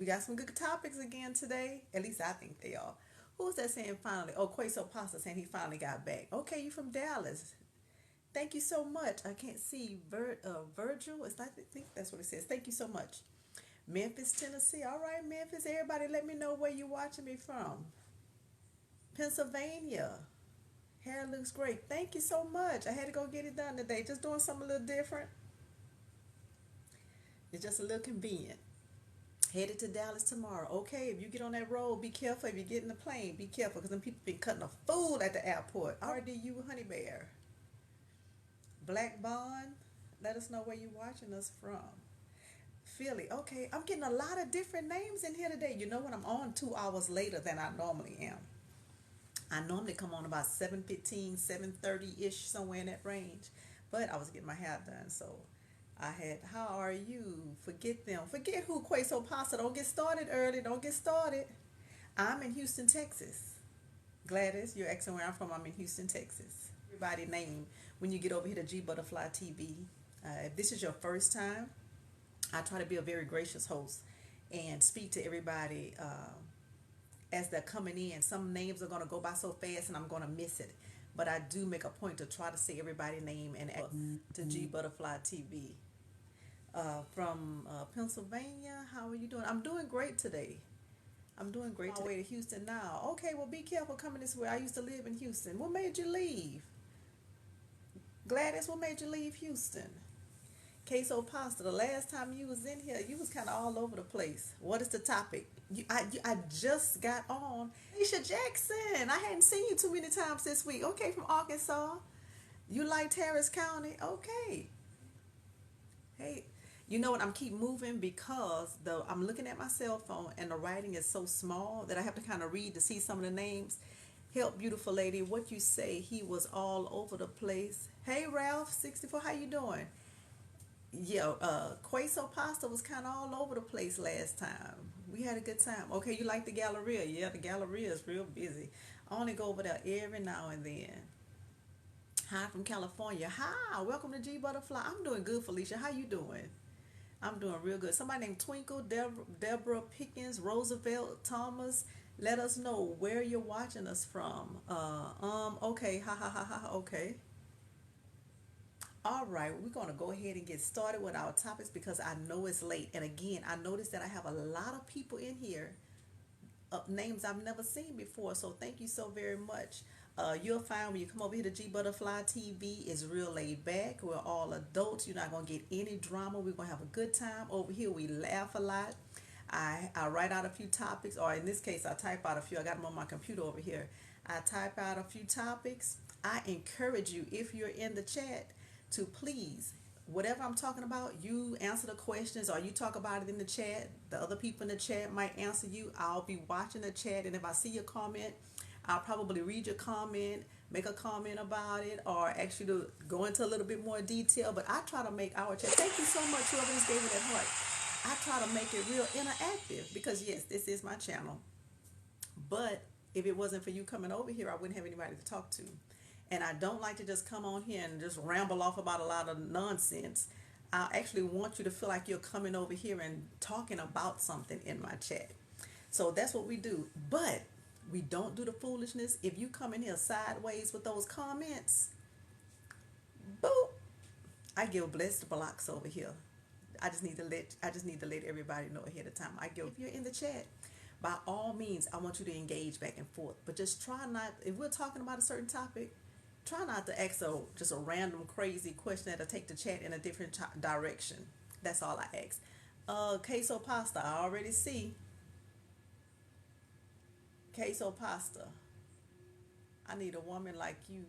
We got some good topics again today. At least I think they are. Who's that saying finally? Oh, Queso Pasta saying he finally got back. Okay, you from Dallas. Thank you so much. I can't see Virgil. It's not, I think that's what it says. Thank you so much. Memphis, Tennessee. All right, Memphis. Everybody, let me know where you're watching me from. Pennsylvania. Hair looks great. Thank you so much. I had to go get it done today. Just doing something a little different. It's just a little convenient. Headed to Dallas tomorrow. Okay, if you get on that road, be careful. If you get in the plane, be careful because them people been cutting a fool at the airport. RDU Honey Bear. Black Bond. Let us know where you're watching us from. Philly. Okay, I'm getting a lot of different names in here today. You know what? I'm on 2 hours later than I normally am. I normally come on about 7:15, 7:30 ish, somewhere in that range. But I was getting my hair done, so I had, how are you? Forget them. Forget who Queso Pasta. Don't get started early. Don't get started. I'm in Houston, Texas. Gladys, you're asking where I'm from. I'm in Houston, Texas. Everybody name when you get over here to G Butterfly TV. If this is your first time, I try to be a very gracious host and speak to everybody as they're coming in. Some names are going to go by so fast and I'm going to miss it. But I do make a point to try to say everybody's name and to G Butterfly TV. From Pennsylvania, how are you doing? I'm doing great today. I'm doing great today. On my way to Houston now. Okay, well, be careful coming this way. I used to live in Houston. What made you leave? Gladys, what made you leave Houston? Queso Pasta, the last time you was in here, you was kind of all over the place. What is the topic? I just got on. Alicia Jackson, I hadn't seen you too many times this week. Okay, from Arkansas. You like Harris County? Okay. Hey, you know what? I'm keep moving because I'm looking at my cell phone and the writing is so small that I have to kind of read to see some of the names. Help, beautiful lady. What you say? He was all over the place. Hey, Ralph, 64. How you doing? Yeah, Queso Pasta was kind of all over the place last time. We had a good time. Okay, you like the Galleria? Yeah, the Galleria is real busy. I only go over there every now and then. Hi from California. Hi, welcome to G Butterfly. I'm doing good, Felicia. How you doing? I'm doing real good. Somebody named Twinkle, Deborah Pickens, Roosevelt Thomas. Let us know where you're watching us from. Okay, ha ha ha ha. Okay. All right, we're going to go ahead and get started with our topics because I know it's late. And again, I noticed that I have a lot of people in here, names I've never seen before. So thank you so very much. You'll find when you come over here to G Butterfly TV, it's real laid back. We're all adults. You're not going to get any drama. We're going to have a good time. Over here, we laugh a lot. I write out a few topics, or in this case, I type out a few. I got them on my computer over here. I type out a few topics. I encourage you, if you're in the chat, to please, whatever I'm talking about, you answer the questions or you talk about it in the chat. The other people in the chat might answer you. I'll be watching the chat, and if I see your comment, I'll probably read your comment, make a comment about it, or ask you to go into a little bit more detail. But I try to make our chat. Thank you so much, whoever just gave me that heart. I try to make it real interactive because yes, this is my channel. But if it wasn't for you coming over here, I wouldn't have anybody to talk to. And I don't like to just come on here and just ramble off about a lot of nonsense. I actually want you to feel like you're coming over here and talking about something in my chat. So that's what we do. But we don't do the foolishness. If you come in here sideways with those comments, boop, I give blessed blocks over here. I just need to let everybody know ahead of time. I give, if you're in the chat, by all means, I want you to engage back and forth. But just try not, if we're talking about a certain topic, try not to ask just a random crazy question that'll take the chat in a different direction. That's all I ask. Queso Pasta, I already see. Queso Pasta, I need a woman like you.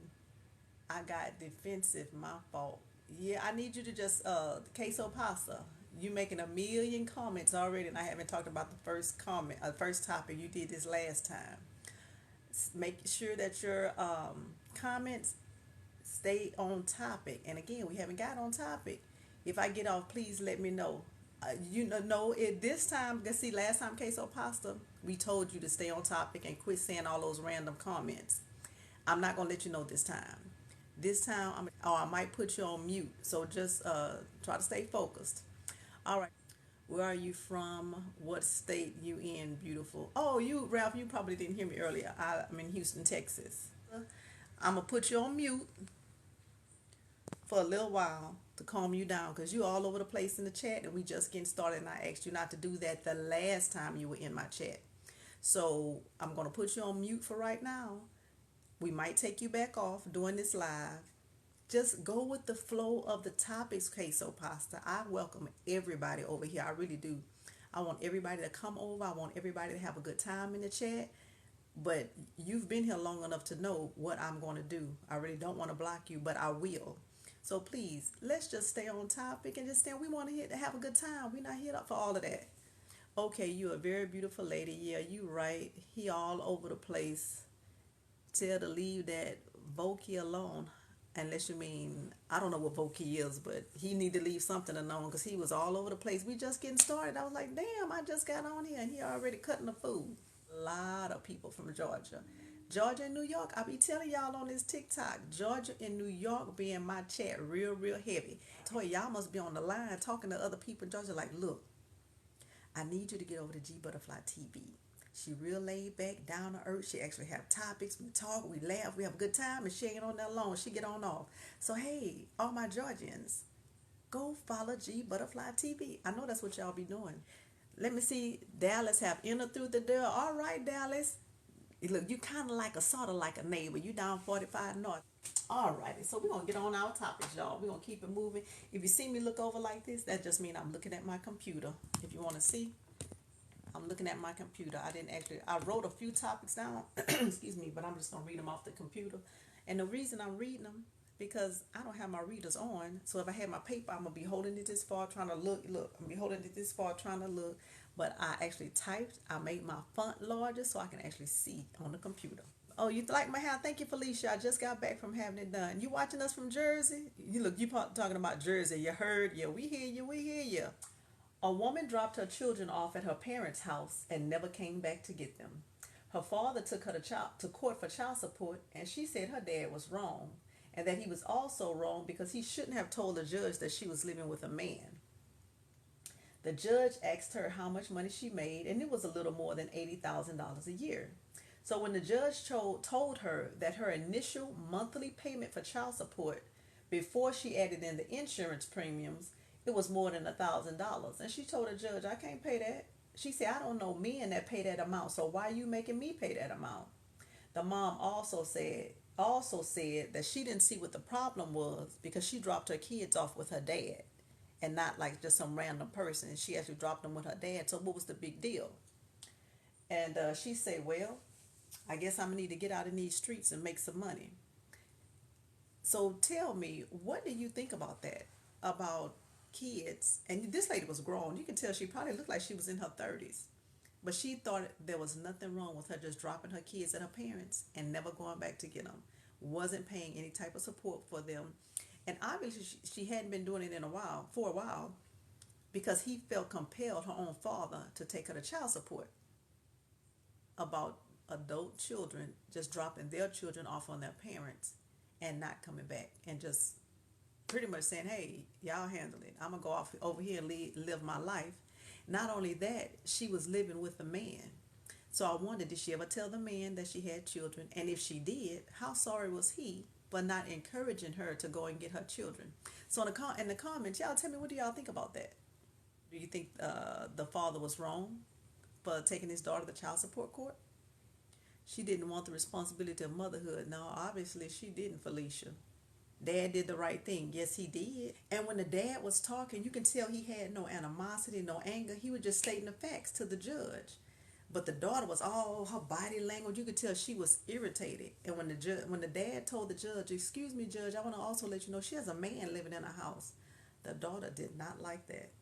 I got defensive, my fault. Yeah, I need you to just, Queso Pasta, you making a million comments already, and I haven't talked about the first comment, first topic. You did this last time. Make sure that your comments stay on topic. And again, we haven't got on topic. If I get off, please let me know. No, this time, let's see, last time Queso Pasta, we told you to stay on topic and quit saying all those random comments. I'm not going to let you know this time. This time, I might put you on mute. So just try to stay focused. All right. Where are you from? What state you in, beautiful? Oh, you, Ralph, you probably didn't hear me earlier. I'm in Houston, Texas. I'm going to put you on mute for a little while to calm you down because you all over the place in the chat and we just getting started and I asked you not to do that the last time you were in my chat. So I'm going to put you on mute for right now. We might take you back off doing this live. Just go with the flow of the topics, queso pasta. I welcome everybody over here. I really do. I want everybody to come over. I want everybody to have a good time in the chat. But you've been here long enough to know what I'm going to do. I really don't want to block you, but I will. So please, let's just stay on topic and just stay. We want to hit to have a good time. We're not here for all of that. Okay, you're a very beautiful lady. Yeah, you right. He all over the place. Tell to leave that Voki alone. Unless you mean, I don't know what Voki is, but he need to leave something alone because he was all over the place. We just getting started. I was like, damn, I just got on here and he already cutting the food. A lot of people from Georgia. Georgia and New York. I be telling y'all on this TikTok, Georgia and New York be in my chat real, real heavy. I told y'all must be on the line talking to other people in Georgia like, look, I need you to get over to G Butterfly TV. She real laid back, down to earth. She actually have topics. We talk, we laugh, we have a good time, and she ain't on that long. She get on off. So hey, all my Georgians, go follow G Butterfly TV. I know that's what y'all be doing. Let me see. Dallas have entered through the door. All right, Dallas. Look, you kind of like a sort of like a neighbor. You down 45 North. Alrighty, so we're gonna get on our topics, y'all. We're gonna keep it moving. If you see me look over like this, that just means I'm looking at my computer. If you wanna see, I'm looking at my computer. I wrote a few topics down, excuse me, but I'm just gonna read them off the computer. And the reason I'm reading them, because I don't have my readers on. So if I had my paper, I'm gonna be holding it this far trying to look. I'm gonna be holding it this far trying to look. But I actually typed, I made my font larger so I can actually see on the computer. Oh, you like my hair? Thank you, Felicia. I just got back from having it done. You watching us from Jersey? You look, you talking about Jersey. You heard? Yeah, we hear you. We hear you. A woman dropped her children off at her parents' house and never came back to get them. Her father took her to court for child support, and she said her dad was wrong, and that he was also wrong because he shouldn't have told the judge that she was living with a man. The judge asked her how much money she made, and it was a little more than $80,000 a year. So when the judge told her that her initial monthly payment for child support before she added in the insurance premiums, it was more than $1,000. And she told the judge, I can't pay that. She said, I don't know men that pay that amount, so why are you making me pay that amount? The mom also said that she didn't see what the problem was because she dropped her kids off with her dad and not like just some random person. She actually dropped them with her dad. So what was the big deal? And she said, well, I guess I'm gonna need to get out in these streets and make some money. So tell me, what do you think about that? About kids? And this lady was grown. You can tell she probably looked like she was in her 30s. But she thought there was nothing wrong with her just dropping her kids at her parents and never going back to get them. Wasn't paying any type of support for them. And obviously she hadn't been doing it for a while, because he felt compelled, her own father, to take her to child support about adult children just dropping their children off on their parents and not coming back and just pretty much saying, hey, y'all handle it. I'm going to go off over here and live my life. Not only that, she was living with a man. So I wondered, did she ever tell the man that she had children? And if she did, how sorry was he for not encouraging her to go and get her children? So in the comments, y'all tell me, what do y'all think about that? Do you think the father was wrong for taking his daughter to child support court? She didn't want the responsibility of motherhood. No, obviously she didn't, Felicia. Dad did the right thing. Yes, he did. And when the dad was talking, you can tell he had no animosity, no anger. He was just stating the facts to the judge. But the daughter was all her body language. You could tell she was irritated. And when the dad told the judge, "Excuse me, judge, I want to also let you know she has a man living in her house," the daughter did not like that.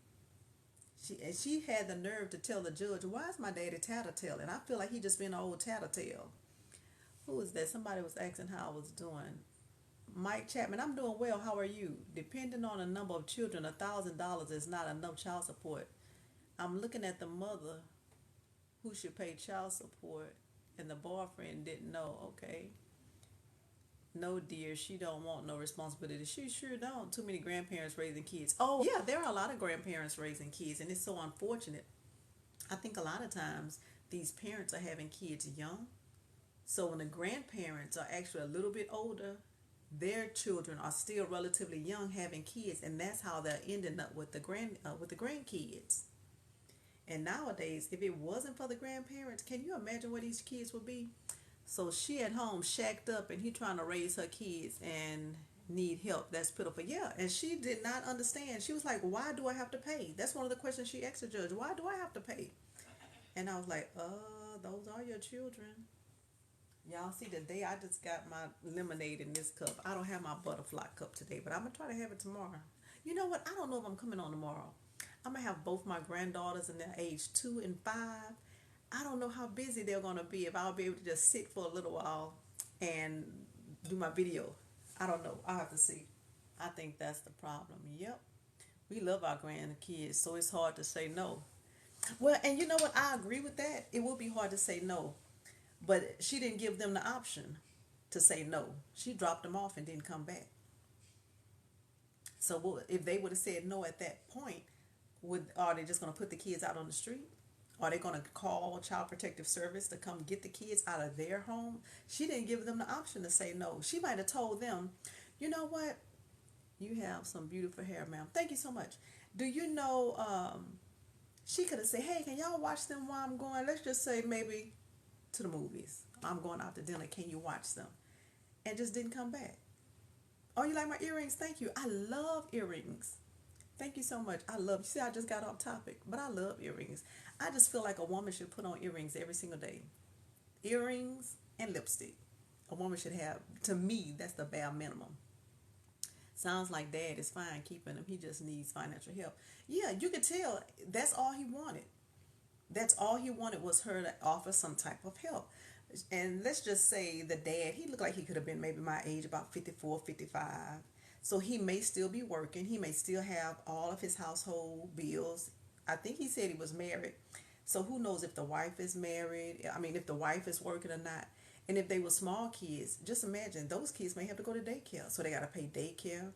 She had the nerve to tell the judge, "Why is my daddy tattletale?" And I feel like he just been an old tattletale. Who was that? Somebody was asking how I was doing. Mike Chapman, I'm doing well. How are you? Depending on the number of children, $1,000 is not enough child support. I'm looking at the mother who should pay child support, and the boyfriend didn't know. Okay. No, dear, she don't want no responsibility. She sure don't. Too many grandparents raising kids. Oh, yeah, there are a lot of grandparents raising kids, and it's so unfortunate. I think a lot of times these parents are having kids young. So when the grandparents are actually a little bit older, their children are still relatively young having kids, and that's how they're ending up with the grandkids. And nowadays, if it wasn't for the grandparents, can you imagine where these kids would be? So she at home shacked up and he trying to raise her kids and need help. That's pitiful. Yeah. And she did not understand. She was like, why do I have to pay? That's one of the questions she asked the judge. Why do I have to pay? And I was like, those are your children. Y'all see today I just got my lemonade in this cup. I don't have my butterfly cup today, but I'm gonna try to have it tomorrow. You know what? I don't know if I'm coming on tomorrow. I'm gonna have both my granddaughters and their age 2 and 5. I don't know how busy they're gonna be if I'll be able to just sit for a little while and do my video. I don't know. I'll have to see. I think that's the problem. Yep. We love our grandkids, so it's hard to say no. Well, and you know what? I agree with that. It would be hard to say no. But she didn't give them the option to say no. She dropped them off and didn't come back. So if they would have said no at that point, would are they just going to put the kids out on the street? Are they going to call Child Protective Service to come get the kids out of their home? She didn't give them the option to say no. She might have told them, you know what? You have some beautiful hair, ma'am. Thank you so much. Do you know, she could have said, hey, can y'all watch them while I'm going? Let's just say maybe to the movies. I'm going out to dinner. Can you watch them? And just didn't come back. Oh, you like my earrings? Thank you. I love earrings. Thank you so much. I love. You see, I just got off topic, but I love earrings. I just feel like a woman should put on earrings every single day. Earrings and lipstick. A woman should have. To me, that's the bare minimum. Sounds like dad is fine keeping him. He just needs financial help. Yeah, you could tell that's all he wanted. That's all he wanted was her to offer some type of help. And let's just say the dad, he looked like he could have been maybe my age, about 54, 55. So he may still be working. He may still have all of his household bills. I think he said he was married. So who knows if the wife is married? I mean, if the wife is working or not. And if they were small kids, just imagine those kids may have to go to daycare. So they got to pay daycare.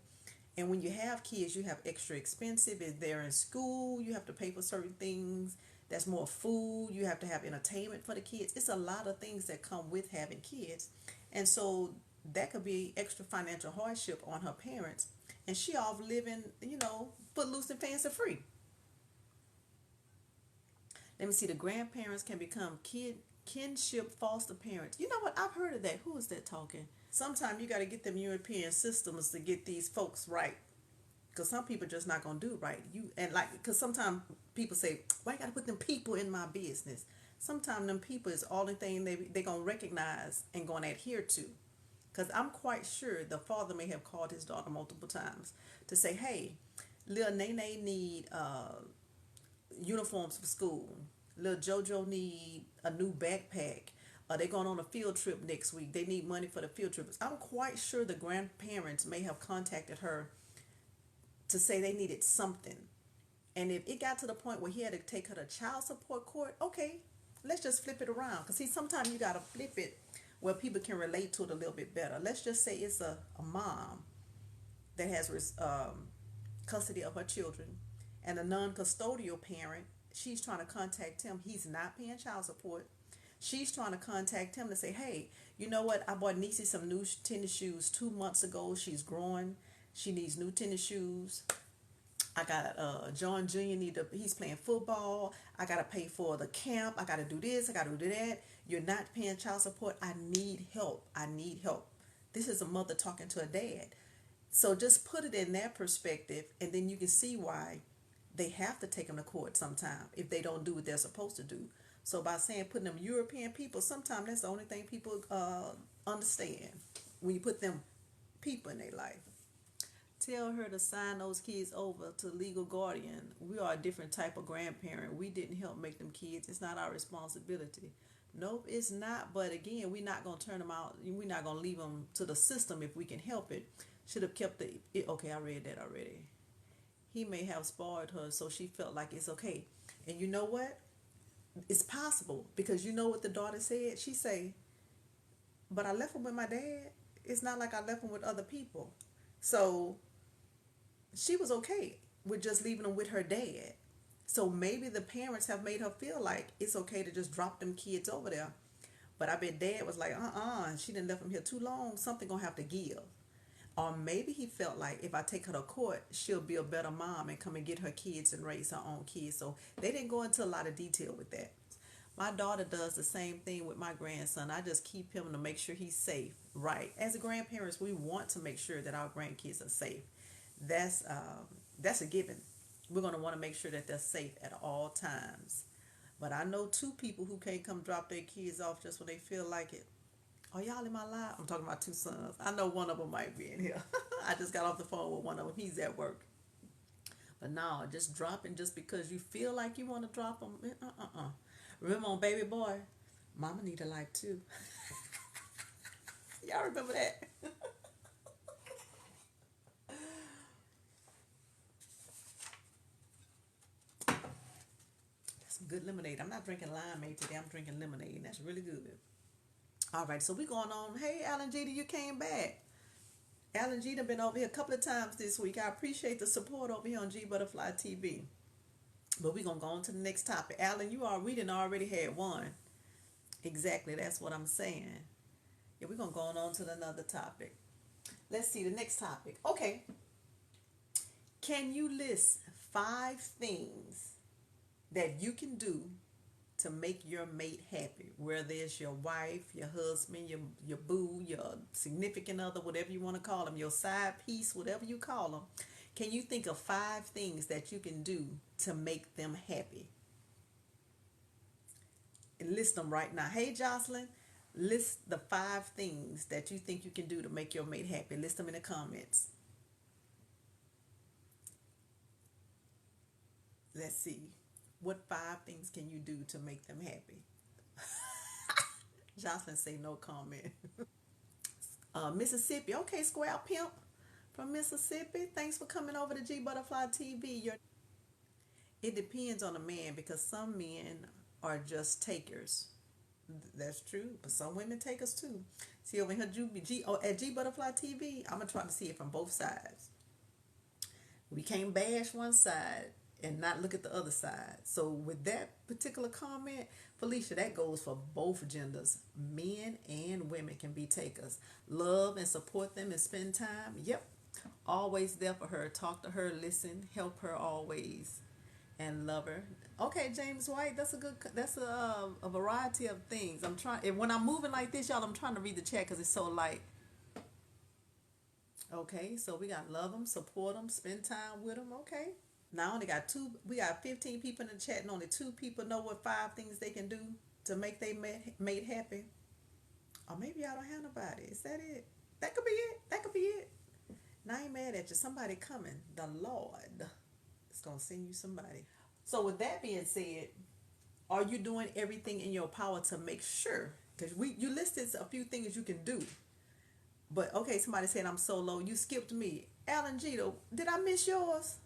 And when you have kids, you have extra expensive. If they're in school, you have to pay for certain things. That's more food. You have to have entertainment for the kids. It's a lot of things that come with having kids. And so that could be extra financial hardship on her parents. And she off living, footloose and fancy free. Let me see. The grandparents can become kinship foster parents. You know what? I've heard of that. Who is that talking? Sometimes you got to get them European systems to get these folks right. Because some people just not gonna do right. Because sometimes people say, "Why you gotta put them people in my business?" Sometimes them people is the only thing they gonna recognize and gonna adhere to. Because I'm quite sure the father may have called his daughter multiple times to say, "Hey, little Nene need uniforms for school. Little JoJo need a new backpack. They going on a field trip next week. They need money for the field trip." I'm quite sure the grandparents may have contacted her to say they needed something. And if it got to the point where he had to take her to child support court, okay, let's just flip it around. Because see, sometimes you got to flip it where people can relate to it a little bit better. Let's just say it's a mom that has custody of her children and a non-custodial parent. She's trying to contact him. He's not paying child support. She's trying to contact him to say, hey, you know what? I bought Niecy some new tennis shoes 2 months ago. She's growing. She needs new tennis shoes. I got John Jr. He's playing football. I got to pay for the camp. I got to do this. I got to do that. You're not paying child support. I need help. I need help. This is a mother talking to a dad. So just put it in that perspective, and then you can see why they have to take them to court sometime if they don't do what they're supposed to do. So by saying putting them European people, sometimes that's the only thing people understand when you put them people in their life. Tell her to sign those kids over to legal guardian. We are a different type of grandparent. We didn't help make them kids. It's not our responsibility. Nope, it's not. But again, we're not going to turn them out. We're not going to leave them to the system if we can help it. Should have kept okay, I read that already. He may have spoiled her so she felt like it's okay. And you know what? It's possible because you know what the daughter said? She say, but I left him with my dad. it's not like I left him with other people. So she was okay with just leaving him with her dad. So maybe the parents have made her feel like it's okay to just drop them kids over there. But I bet dad was like, she didn't left him here too long. Something gonna have to give. Or maybe he felt like if I take her to court, she'll be a better mom and come and get her kids and raise her own kids. So they didn't go into a lot of detail with that. My daughter does the same thing with my grandson. I just keep him to make sure he's safe. Right. As a grandparents, we want to make sure that our grandkids are safe. That's that's a given. We're gonna want to make sure that they're safe at all times. But I know two people who can't come drop their kids off just when they feel like it. Are y'all in my life? I'm talking about two sons. I know one of them might be in here. I just got off the phone with one of them. He's at work. But no, just dropping just because you feel like you want to drop them. Remember on Baby Boy? Mama need a life too. Y'all remember that? That's some good lemonade. I'm not drinking limeade today. I'm drinking lemonade. And that's really good. All right, so we going on. Hey, Alan G, you came back. Alan G done been over here a couple of times this week. I appreciate the support over here on G Butterfly TV. But we're gonna go on to the next topic. Alan, we didn't already had one. Exactly, that's what I'm saying. Yeah, we're gonna go on to another topic. Let's see the next topic. Okay. Can you list 5 things that you can do to make your mate happy? Whether it's your wife, your husband, your boo, your significant other, whatever you want to call them, your side piece, whatever you call them. Can you think of 5 things that you can do to make them happy? And list them right now. Hey, Jocelyn, list the 5 things that you think you can do to make your mate happy. List them in the comments. Let's see. What 5 things can you do to make them happy? Jocelyn say no comment. Mississippi. Okay, Square Pimp from Mississippi. Thanks for coming over to G Butterfly TV. It depends on the man because some men are just takers. That's true, but some women take us too. See over here, at G Butterfly TV, I'm gonna try to see it from both sides. We can't bash one side and not look at the other side. So with that particular comment, Felicia, that goes for both genders. Men and women can be takers. Love and support them and spend time. Yep. Always there for her. Talk to her, listen, help her always, and love her. Okay, James White, that's a variety of things. I'm trying, and when I'm moving like this, y'all, I'm trying to read the chat because it's so light. Okay, so we got love them, support them, spend time with them. Okay. Now I only got two. We got 15 people in the chat, and only 2 people know what 5 things they can do to make their mate happy. Or maybe I don't have nobody. Is that it? That could be it. That could be it. And I ain't mad at you. Somebody coming. The Lord is gonna send you somebody. So with that being said, are you doing everything in your power to make sure? Because you listed a few things you can do. But okay, somebody said I'm so low. You skipped me. Alan Gito, did I miss yours?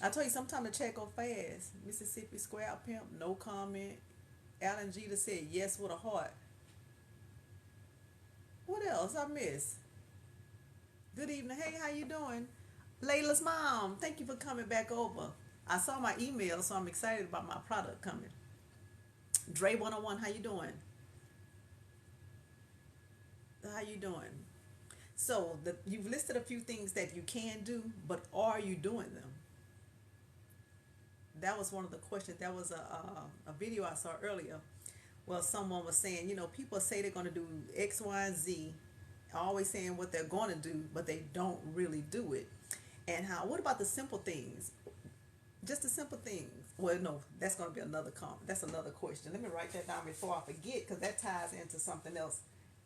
I told you sometime the chat go fast. Mississippi Square Pimp, no comment. Alan Jeter said yes with a heart. What else I missed? Good evening. Hey, how you doing? Layla's mom, thank you for coming back over. I saw my email, so I'm excited about my product coming. Dre 101, how you doing? How you doing? So you've listed a few things that you can do, but are you doing them? That was one of the questions. That was a video I saw earlier. Well, someone was saying, people say they're going to do X, Y, and Z, always saying what they're going to do, but they don't really do it. And what about the simple things? Just the simple things. Well, no, that's going to be another comment. That's another question. Let me write that down before I forget because that ties into something else.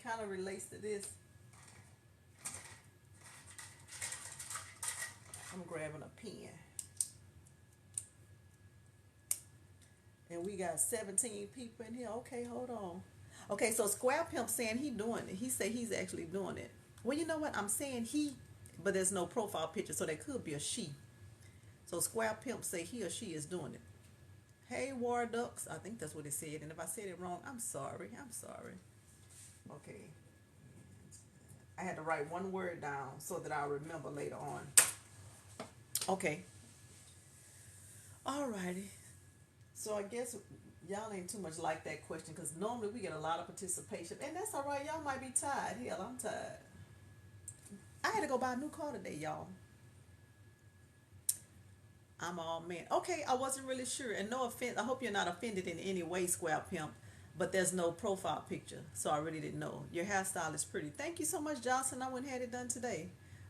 Kind of relates to this. I'm grabbing a pen. And we got 17 people in here. Okay, hold on. Okay, so Square Pimp saying he doing it. He said he's actually doing it. Well, you know what? I'm saying he, but there's no profile picture, so there could be a she. So Square Pimp say he or she is doing it. Hey, War Ducks. I think that's what it said. And if I said it wrong, I'm sorry. I'm sorry. Okay. I had to write one word down so that I'll remember later on. Okay. Alrighty. So I guess y'all ain't too much like that question because normally we get a lot of participation, and that's all right. Y'all might be tired. Hell, I'm tired. I had to go buy a new car today, y'all. I'm all man. Okay, I wasn't really sure, and no offense. I hope you're not offended in any way, Square Pimp. But there's no profile picture, so I really didn't know. Your hairstyle is pretty. Thank you so much, Jocelyn. I went and had it done today.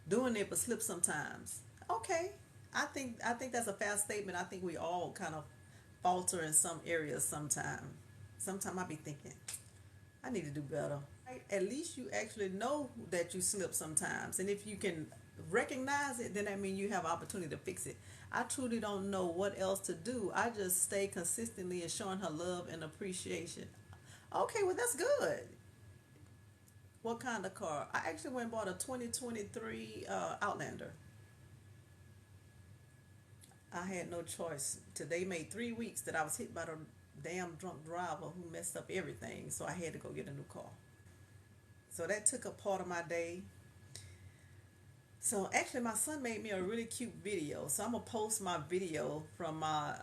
Doing it, but slip sometimes. Okay, I think that's a fast statement. I think we all kind of falter in some areas sometime. Sometime I be thinking I need to do better. Right? At least you actually know that you slip sometimes, and if you can recognize it, then that means you have opportunity to fix it. I truly don't know what else to do. I just stay consistently and showing her love and appreciation. Okay, well that's good. What kind of car? I actually went and bought a 2023 Outlander. I had no choice. Today made 3 weeks that I was hit by the damn drunk driver who messed up everything, so I had to go get a new car. So that took a part of my day. So actually, my son made me a really cute video. So I'm gonna post my video from my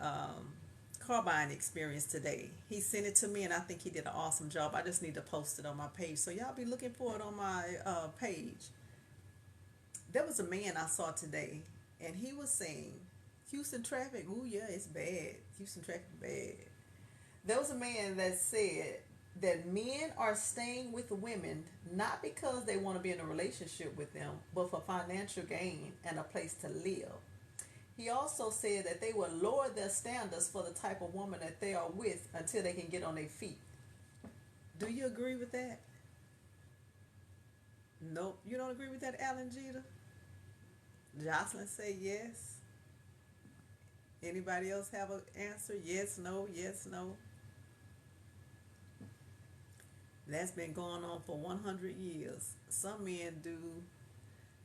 car buying experience today. He sent it to me, and I think he did an awesome job. I just need to post it on my page, so y'all be looking for it on my page. There was a man I saw today, and he was saying, "Houston traffic, ooh yeah, it's bad. Houston traffic bad." There was a man that said that men are staying with women not because they want to be in a relationship with them, but for financial gain and a place to live. He also said that they will lower their standards for the type of woman that they are with until they can get on their feet. Do you agree with that? Nope. You don't agree with that, Alan Jeter? Jocelyn say yes. Anybody else have an answer? Yes, no, yes, no. That's been going on for 100 years. Some men do.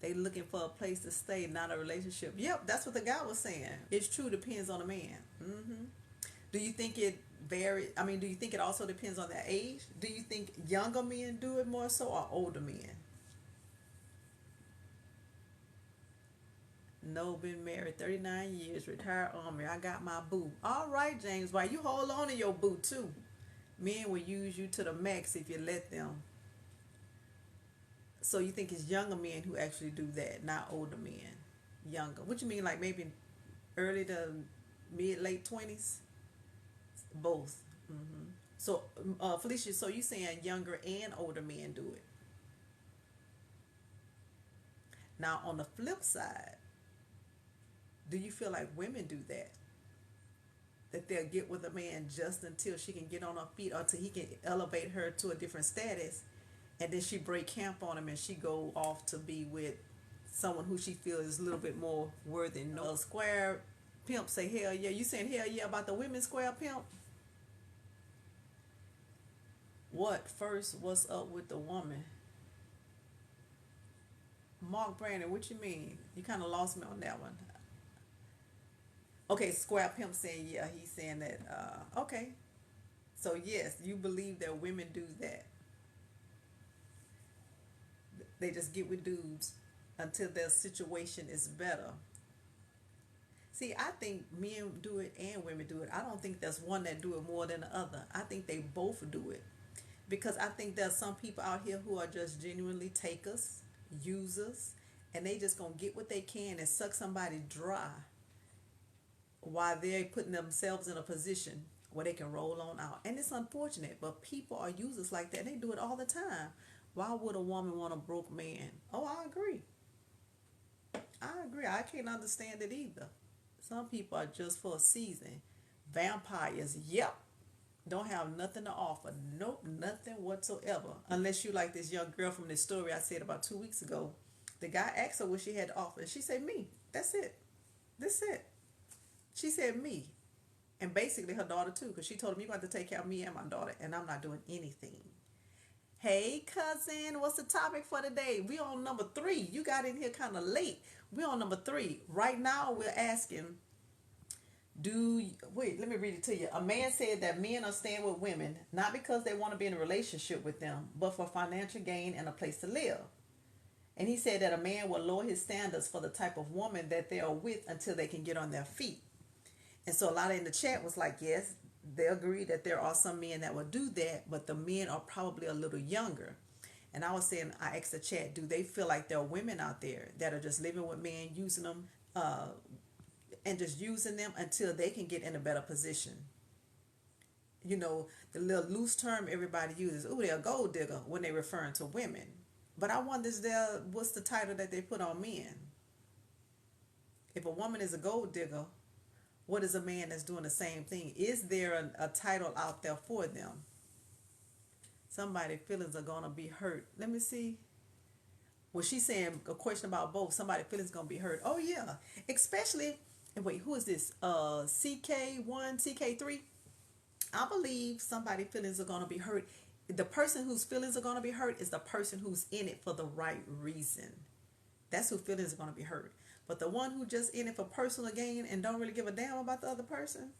They looking for a place to stay, not a relationship. Yep, that's what the guy was saying. It's true, depends on the man. Do you think it vary? I mean, do you think it also depends on their age? Do you think younger men do it more so or older men? No, been married 39 years, retired army. I got my boo. All right, James, why you hold on to your boo too? Men will use you to the max if you let them. So you think it's younger men who actually do that, not older men? Younger. What you mean, like maybe early to mid late 20s? Both. So, Felicia, so you saying younger and older men do it? Now, on the flip side, do you feel like women do that? That they'll get with a man just until she can get on her feet or until he can elevate her to a different status, and then she break camp on him and she go off to be with someone who she feels is a little bit more worthy. No, Square Pimp say hell yeah. You saying hell yeah about the women, Square Pimp? What first? What's up with the woman? Mark Brandon, what you mean? You kind of lost me on that one. Okay, Square Pimp saying yeah. He's saying that. Okay, so yes, you believe that women do that. They just get with dudes until their situation is better. See, I think men do it and women do it. I don't think there's one that do it more than the other. I think they both do it because I think there's some people out here who are just genuinely takers, users, and they just gonna get what they can and suck somebody dry while they're putting themselves in a position where they can roll on out. And it's unfortunate, but people are users like that. They do it all the time. Why would a woman want a broke man? Oh, I agree. I agree. I can't understand it either. Some people are just for a season. Vampires, yep. Don't have nothing to offer. Nope, nothing whatsoever. Unless you like this young girl from this story I said about 2 weeks ago. The guy asked her what she had to offer. She said, me. That's it. That's it. She said, me. And basically her daughter too, because she told him, you got to take care of me and my daughter, and I'm not doing anything. Hey, cousin, what's the topic for today? We on number 3. You got in here kind of late. We on number 3. Right now, we're asking, wait, let me read it to you. A man said that men are staying with women, not because they want to be in a relationship with them, but for financial gain and a place to live. And he said that a man will lower his standards for the type of woman that they are with until they can get on their feet. And so a lot in the chat was like, yes, they agree that there are some men that will do that, but the men are probably a little younger. And I was saying, I asked the chat, do they feel like there are women out there that are just living with men, using them, and just using them until they can get in a better position? You know, the little loose term everybody uses, oh, they're a gold digger when they're referring to women. But I wonder, what's the title that they put on men? If a woman is a gold digger, what is a man that's doing the same thing? Is there a title out there for them? Somebody's feelings are gonna be hurt. Let me see. Well, she's saying a question about both. Somebody's feelings gonna be hurt. Oh yeah, especially. And wait, who is this? CK1, CK3. I believe somebody's feelings are gonna be hurt. The person whose feelings are gonna be hurt is the person who's in it for the right reason. That's who feelings are gonna be hurt. But the one who just in it for personal gain and don't really give a damn about the other person,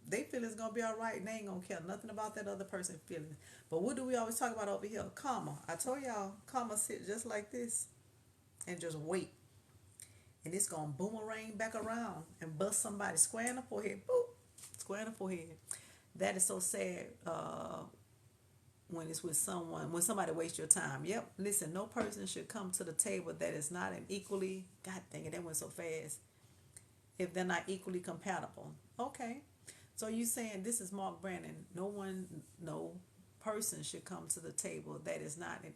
they feelings gonna be all right and they ain't gonna care nothing about that other person's feelings. But what do we always talk about over here? Karma. I told y'all, karma sit just like this and just wait. And it's gonna boomerang back around and bust somebody square in the forehead. Boop. Square in the forehead. That is so sad, when it's with someone, when somebody wastes your time. Yep. Listen, no person should come to the table that is not an equally, God dang it, that went so fast. If they're not equally compatible. Okay. So you saying, this is Mark Brandon, no person should come to the table that is not an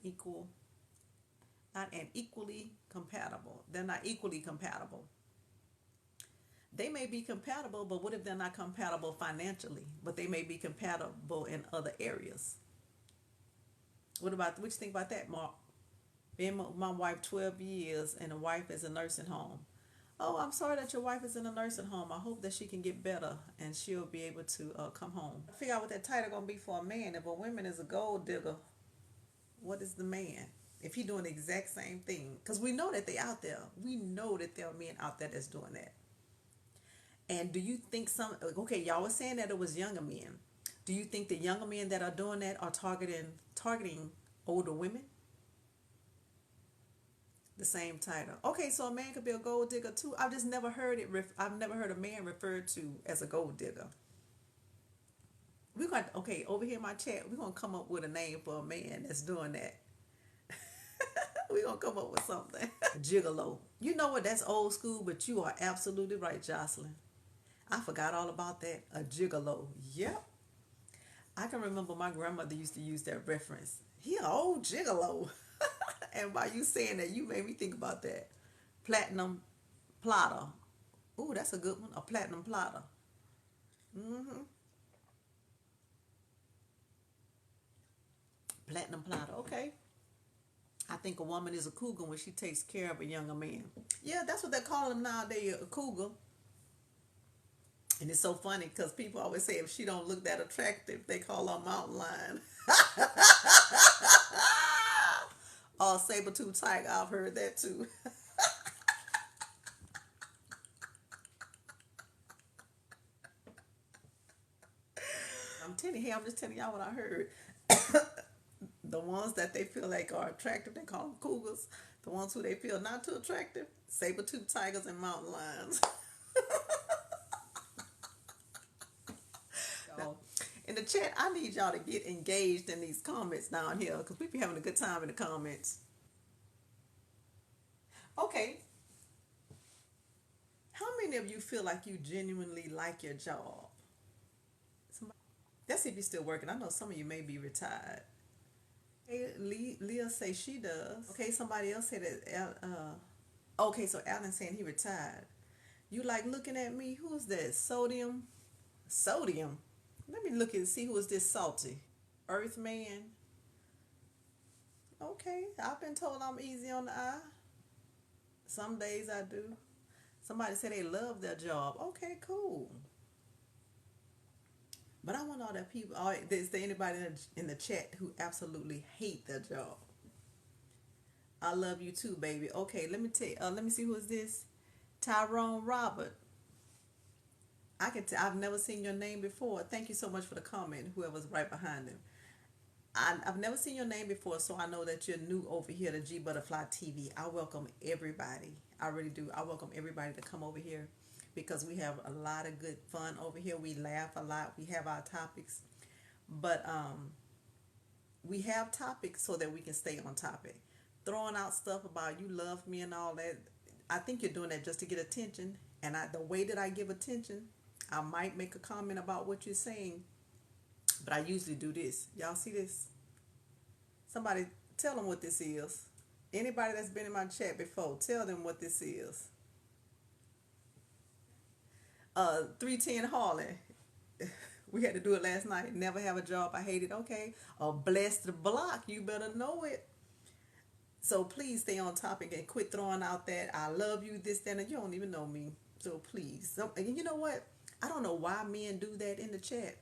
equally compatible. They're not equally compatible. They may be compatible, but what if they're not compatible financially? But they may be compatible in other areas. What you think about that, Mark? Being my wife 12 years and a wife is a nursing home. Oh, I'm sorry that your wife is in a nursing home. I hope that she can get better and she'll be able to come home. Figure out what that title gonna be for a man. If a woman is a gold digger, what is the man? If he doing the exact same thing, because we know that they out there. We know that there are men out there that's doing that. And do you think okay, y'all was saying that it was younger men. Do you think the younger men that are doing that are targeting older women? The same title. Okay, so a man could be a gold digger too. I've just never heard it. I've never heard a man referred to as a gold digger. We got okay over here in my chat. We're gonna come up with a name for a man that's doing that. We're gonna come up with something. Gigolo. You know what? That's old school, but you are absolutely right, Jocelyn. I forgot all about that. A gigolo. Yep. I can remember my grandmother used to use that reference. He an old gigolo. And by you saying that, you made me think about that. Platinum plotter. Ooh, that's a good one. A platinum plotter. Mm-hmm. Platinum plotter. Okay. I think a woman is a cougar when she takes care of a younger man. Yeah, that's what they call them nowadays, a cougar. And it's so funny because people always say if she don't look that attractive, they call her mountain lion. Oh, saber-tooth tiger. I've heard that too. I'm just telling y'all what I heard. The ones that they feel like are attractive, they call them cougars. The ones who they feel not too attractive, saber-tooth tigers and mountain lions. So, in the chat, I need y'all to get engaged in these comments down here because we be having a good time in the comments. Okay, how many of you feel like you genuinely like your job? Let's see if you're still working. I know some of you may be retired. Hey, Leah say she does. Okay, somebody else said that. Okay, so Alan saying he retired. You like looking at me? Who's that? Sodium? Sodium? Let me look and see who is this salty. Earthman? Okay, I've been told I'm easy on the eye. Some days I do. Somebody said they love their job. Okay, cool. But I want all that people. Is there anybody in the chat who absolutely hate their job? I love you too, baby. Okay, let me tell. Let me see who is this. Tyrone Robert. I've never seen your name before. Thank you so much for the comment. Whoever's right behind him. I've never seen your name before, so I know that you're new over here to G Butterfly TV. I welcome everybody. I really do. I welcome everybody to come over here because we have a lot of good fun over here. We laugh a lot. We have our topics, but we have topics so that we can stay on topic. Throwing out stuff about you love me and all that. I think you're doing that just to get attention. And the way that I give attention, I might make a comment about what you're saying, but I usually do this. Y'all see this? Somebody tell them what this is. Anybody that's been in my chat before, tell them what this is. 310 Harley. We had to do it last night. Never have a job. I hate it. Okay. Bless the block. You better know it. So please stay on topic and quit throwing out that I love you, this, that, and you don't even know me. So please. And you know what? I don't know why men do that in the chat.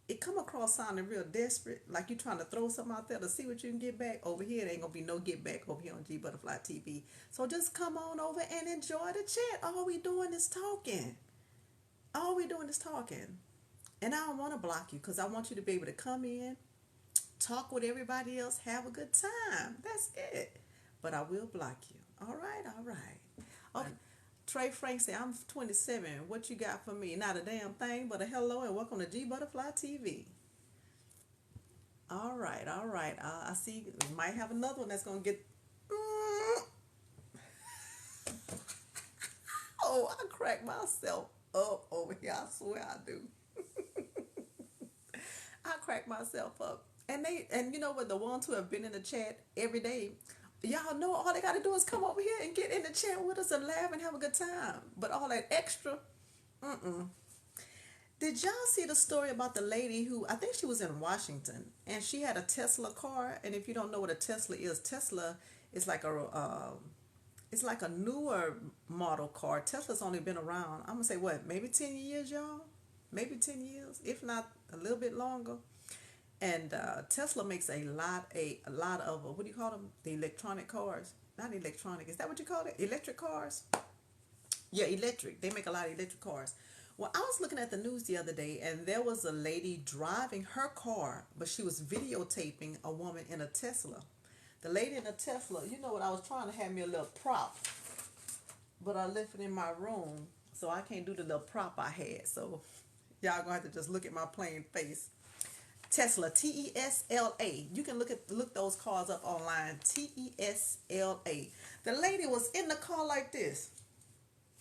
It come across sounding real desperate, like you trying to throw something out there to see what you can get back. Over here, there ain't gonna be no get back over here on G Butterfly TV. So just come on over and enjoy the chat. All we doing is talking. All we doing is talking. And I don't want to block you because I want you to be able to come in, talk with everybody else, have a good time. That's it. But I will block you. All right, all right. Okay. Trey Frank said, I'm 27. What you got for me? Not a damn thing, but a hello and welcome to G Butterfly TV. All right, all right. I see we might have another one that's going to get... Oh, I crack myself up over here. I swear I do. I crack myself up. And you know what, the ones who have been in the chat every day, y'all know all they got to do is come over here and get in the chat with us and laugh and have a good time. But all that extra, Did y'all see the story about the lady who, I think she was in Washington, and she had a Tesla car? And if you don't know what a Tesla is like it's like a newer model car. Tesla's only been around, I'm gonna say what, maybe 10 years, y'all? Maybe 10 years, if not a little bit longer. And Tesla makes a lot of what do you call them? The electronic cars. Not electronic. Is that what you call it? Electric cars? Yeah, electric. They make a lot of electric cars. Well, I was looking at the news the other day, and there was a lady driving her car, but she was videotaping a woman in a Tesla. The lady in a Tesla, you know what? I was trying to have me a little prop, but I left it in my room, so I can't do the little prop I had. So y'all gonna have to just look at my plain face. Tesla, Tesla. You can look those cars up online. Tesla. The lady was in the car like this.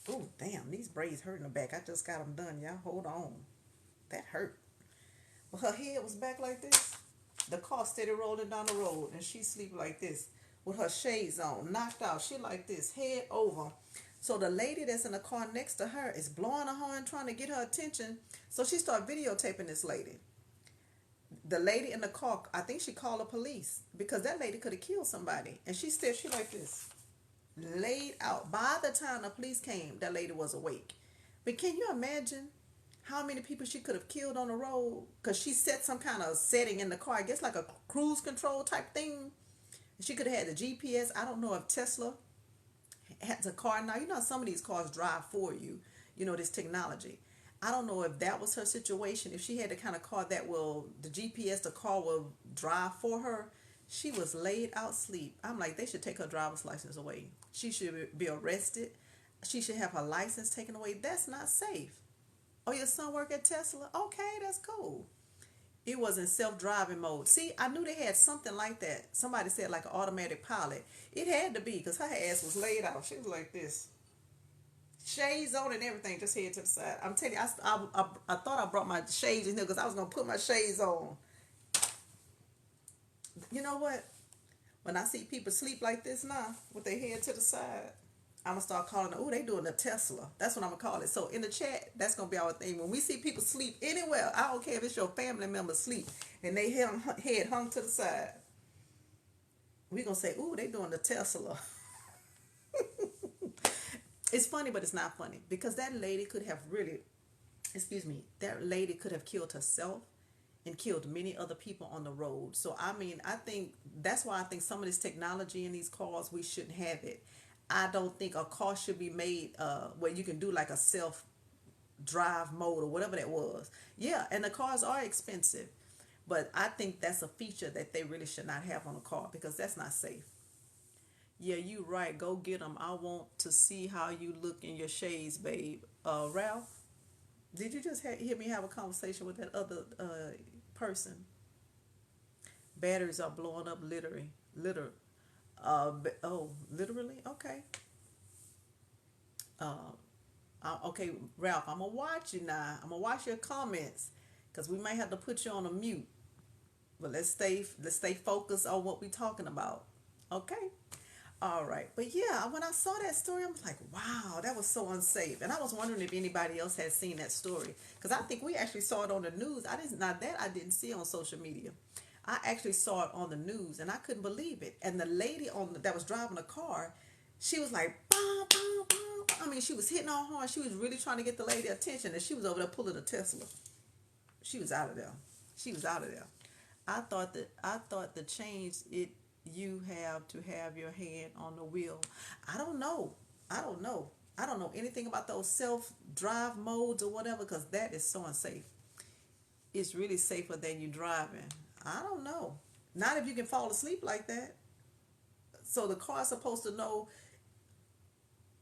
Oh, damn, these braids hurt in the back. I just got them done, y'all. Hold on. That hurt. But her head was back like this. The car steady rolling down the road, and she sleep like this with her shades on, knocked out. She like this, head over. So the lady that's in the car next to her is blowing a horn, trying to get her attention. So she started videotaping this lady. The lady in the car, I think she called the police because that lady could have killed somebody. And she like this, laid out. By the time the police came, that lady was awake. But can you imagine how many people she could have killed on the road? Because she set some kind of setting in the car, I guess like a cruise control type thing. She could have had the GPS. I don't know if Tesla had the car. Now, you know, some of these cars drive for you. You know, this technology. I don't know if that was her situation. If she had the kind of car that the GPS, the car will drive for her. She was laid out sleep. I'm like, they should take her driver's license away. She should be arrested. She should have her license taken away. That's not safe. Oh, your son work at Tesla? Okay, that's cool. It was in self-driving mode. See, I knew they had something like that. Somebody said like an automatic pilot. It had to be because her ass was laid out. She was like this. Shades on and everything, just head to the side. I'm telling you, I thought I brought my shades in here because I was going to put my shades on. You know what? When I see people sleep like this now, with their head to the side, I'm going to start calling them, oh, they doing a Tesla. That's what I'm going to call it. So in the chat, that's going to be our thing. When we see people sleep anywhere, I don't care if it's your family member sleep, and they head hung to the side, we're going to say, ooh, they doing the Tesla. It's funny, but it's not funny. Because that lady could have that lady could have killed herself and killed many other people on the road. So, I mean, I think that's why I think some of this technology in these cars, we shouldn't have it. I don't think a car should be made where you can do like a self-drive mode or whatever that was. Yeah, and the cars are expensive. But I think that's a feature that they really should not have on a car because that's not safe. Yeah, you right. Go get them. I want to see how you look in your shades, babe. Ralph, did you just hear me have a conversation with that other person? Batteries are blowing up literally. Literally? Okay. Uh, okay, Ralph, I'm gonna watch you now. I'm gonna watch your comments because we might have to put you on a mute. But let's stay focused on what we're talking about. Okay. All right. But yeah, when I saw that story, I was like, wow, that was so unsafe. And I was wondering if anybody else had seen that story. Because I think we actually saw it on the news. I didn't not that I didn't see on social media. I actually saw it on the news and I couldn't believe it. And the lady that was driving the car, she was like, bah, bah, bah, bah. I mean, she was hitting on horn. She was really trying to get the lady attention, and she was over there pulling a Tesla. She was out of there. She was out of there. I thought the change it you have to have your hand on the wheel. I don't know. I don't know. I don't know anything about those self drive modes or whatever because that is so unsafe. It's really safer than you driving. I don't know. Not if you can fall asleep like that. So the car's supposed to know.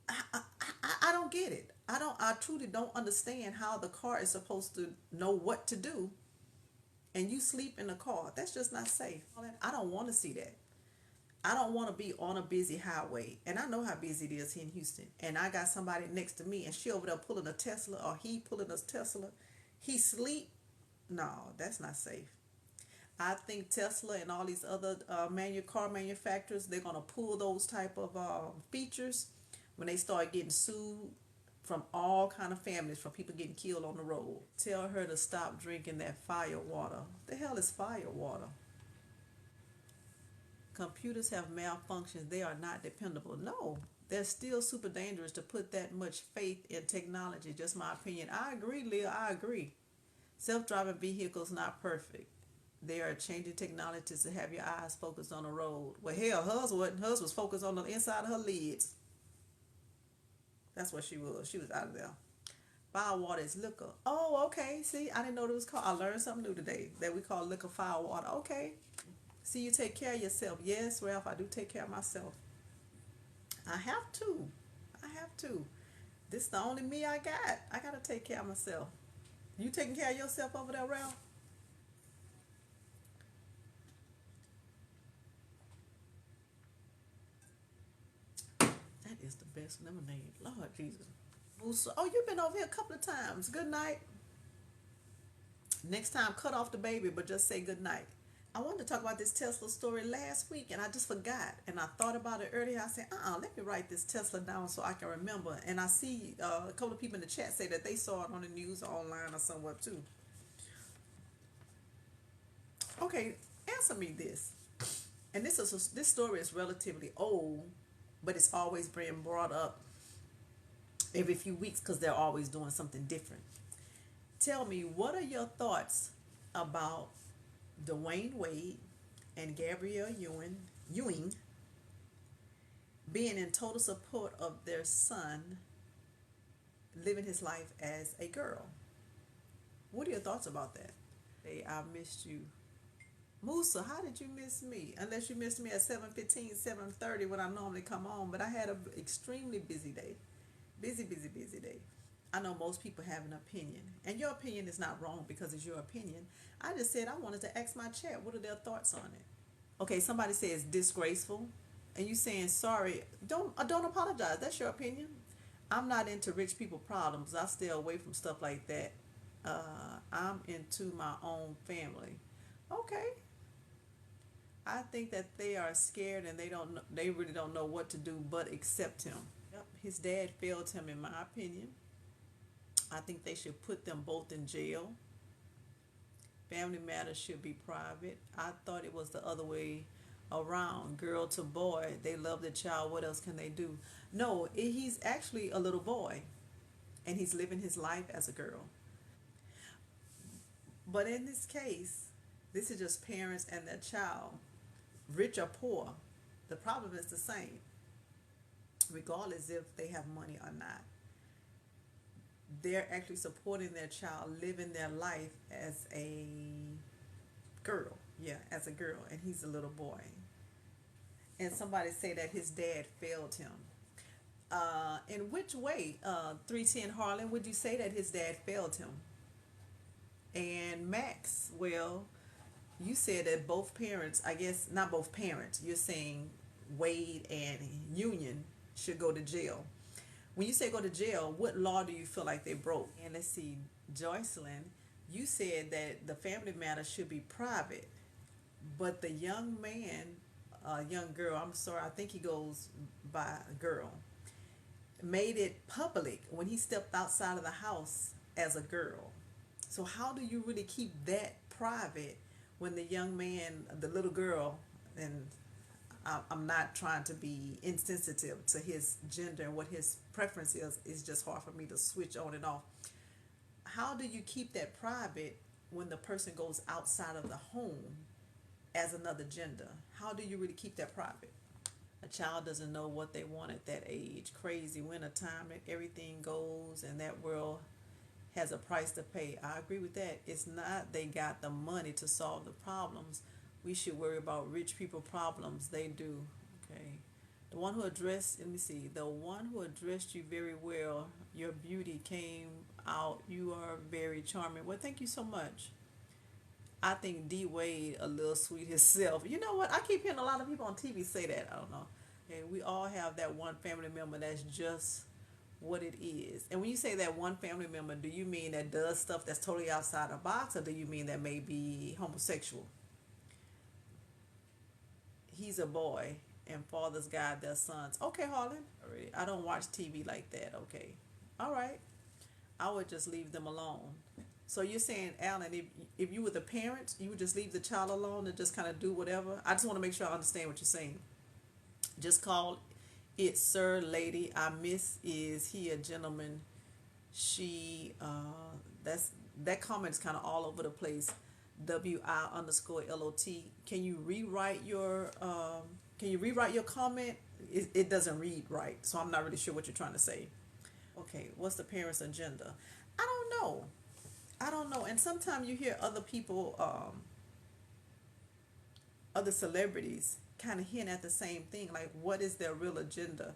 I don't get it. I truly don't understand how the car is supposed to know what to do and you sleep in the car. That's just not safe. I don't want to see that. I don't want to be on a busy highway. And I know how busy it is here in Houston. And I got somebody next to me and she over there pulling a Tesla or he pulling a Tesla. He sleep. No, that's not safe. I think Tesla and all these other car manufacturers, they're going to pull those type of features when they start getting sued from all kind of families, from people getting killed on the road. Tell her to stop drinking that fire water. The hell is fire water? Computers have malfunctions. They are not dependable. No, they're still super dangerous to put that much faith in technology. Just my opinion. I agree, Leah. I agree. Self-driving vehicles not perfect. They are changing technology to have your eyes focused on the road. Well, hell, hers wasn't. Hers was focused on the inside of her lids. That's what she was. She was out of there. Fire water is liquor. Oh, okay. See, I didn't know it was called. I learned something new today that we call liquor fire water. Okay. See, you take care of yourself. Yes, Ralph, I do take care of myself. I have to. I have to. This is the only me I got. I got to take care of myself. You taking care of yourself over there, Ralph? That is the best lemonade. Lord Jesus. Oh, you've been over here a couple of times. Good night. Next time, cut off the baby, but just say good night. I wanted to talk about this Tesla story last week and I just forgot. And I thought about it earlier. I said, let me write this Tesla down so I can remember. And I see a couple of people in the chat say that they saw it on the news or online or somewhere too. Okay, answer me this. And this story is relatively old, but it's always being brought up every few weeks because they're always doing something different. Tell me, what are your thoughts about Dwayne Wade and Gabrielle Ewing being in total support of their son living his life as a girl? What are your thoughts about that? Hey, I missed you. Musa, how did you miss me? Unless you missed me at 7:15, 7:30 when I normally come on, but I had an extremely busy day. Busy, busy, busy day. I know most people have an opinion, and your opinion is not wrong because it's your opinion. I just said I wanted to ask my chat what are their thoughts on it. Okay, somebody says disgraceful, and you saying sorry. Don't apologize. That's your opinion. I'm not into rich people problems. I stay away from stuff like that. I'm into my own family. Okay, I think that they are scared and they really don't know what to do but accept him. Yep, his dad failed him in my opinion. I think they should put them both in jail. Family matters should be private. I thought it was the other way around. Girl to boy, they love the child. What else can they do? No, he's actually a little boy and he's living his life as a girl. But in this case, this is just parents and their child, rich or poor. The problem is the same, regardless if they have money or not. They're actually supporting their child living their life as a girl. Yeah, as a girl, and he's a little boy. And somebody say that his dad failed him. In which way, 310 Harlan, would you say that his dad failed him? And Max, well, you said that both parents, I guess not both parents, you're saying Wade and Union should go to jail. When you say go to jail, what law do you feel like they broke? And let's see, Joycelyn, you said that the family matter should be private, but the young man, young girl, I'm sorry, I think he goes by girl, made it public when he stepped outside of the house as a girl. So how do you really keep that private when the young man, the little girl, and I'm not trying to be insensitive to his gender and what his preference is. It's just hard for me to switch on and off. How do you keep that private when the person goes outside of the home as another gender? How do you really keep that private? A child doesn't know what they want at that age. Crazy winter time and everything goes, and that world has a price to pay. I agree with that. It's not they got the money to solve the problems. We should worry about rich people problems. They do. Okay. The one who addressed, let me see, the one who addressed you very well, your beauty came out. You are very charming. Well, thank you so much. I think D Wade a little sweet himself. You know what? I keep hearing a lot of people on TV say that. I don't know. Okay, we all have that one family member that's just what it is. And when you say that one family member, do you mean that does stuff that's totally outside the box, or do you mean that may be homosexual? He's a boy, and fathers guide their sons. Okay, Harlan. I don't watch TV like that. Okay. All right. I would just leave them alone. So you're saying, Alan, if you were the parents, you would just leave the child alone and just kind of do whatever? I just want to make sure I understand what you're saying. Just call it sir, lady. I miss, is he a gentleman? She, that's, that comment's kind of all over the place. WI_LOT. Can you rewrite your comment? It doesn't read right, so I'm not really sure what you're trying to say. Okay, what's the parents' agenda? I don't know. I don't know. And sometimes you hear other people, other celebrities, kind of hint at the same thing. Like, what is their real agenda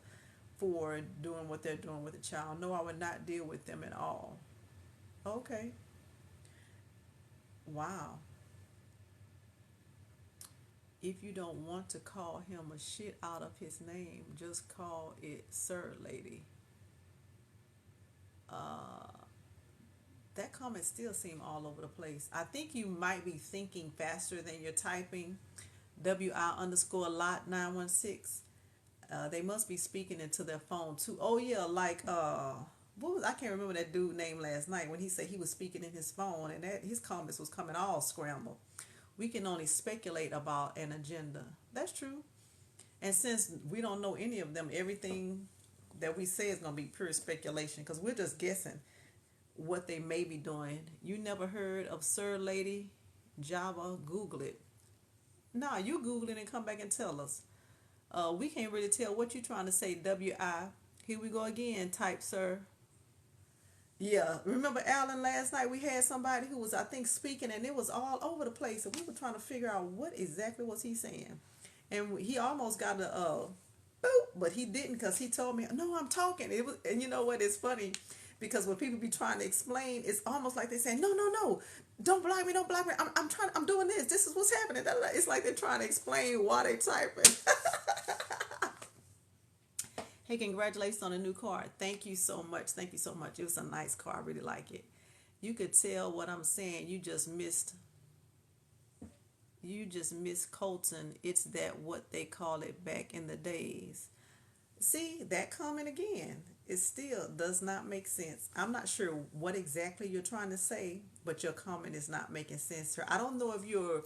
for doing what they're doing with a child? No, I would not deal with them at all. Okay. Wow. If you don't want to call him a shit out of his name, just call it sir, lady. Uh, that comment still seem all over the place. I think you might be thinking faster than you're typing. WI_lot 916. They must be speaking into their phone too. Oh yeah, like what was, I can't remember that dude name last night when he said he was speaking in his phone and that his comments was coming all scrambled. We can only speculate about an agenda. That's true. And since we don't know any of them, everything that we say is going to be pure speculation because we're just guessing what they may be doing. You never heard of Sir Lady Java? Google it. Nah, you Google it and come back and tell us. We can't really tell what you're trying to say. WI. Here we go again. Type sir. Yeah, remember Alan last night? We had somebody who was, I think, speaking, and it was all over the place, and we were trying to figure out what exactly was he saying, and he almost got a boop, but he didn't because he told me, "No, I'm talking." It was, and you know what? It's funny because when people be trying to explain, it's almost like they say, "No, no, no, don't block me, don't block me. I'm trying, I'm doing this. This is what's happening." It's like they're trying to explain why they typing. Hey, congratulations on a new car. Thank you so much. Thank you so much. It was a nice car. I really like it. You could tell what I'm saying. You just missed Colton. It's that what they call it back in the days. See, that comment again. It still does not make sense. I'm not sure what exactly you're trying to say, but your comment is not making sense, sir. I don't know if you're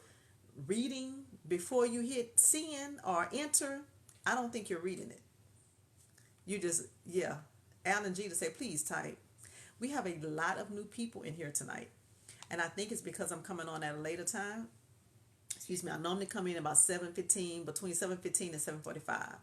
reading before you hit send or enter. I don't think you're reading it. You just, yeah. Alan G to say, please type. We have a lot of new people in here tonight. And I think it's because I'm coming on at a later time. Excuse me, I normally come in about 7:15, between 7:15 and 7:45.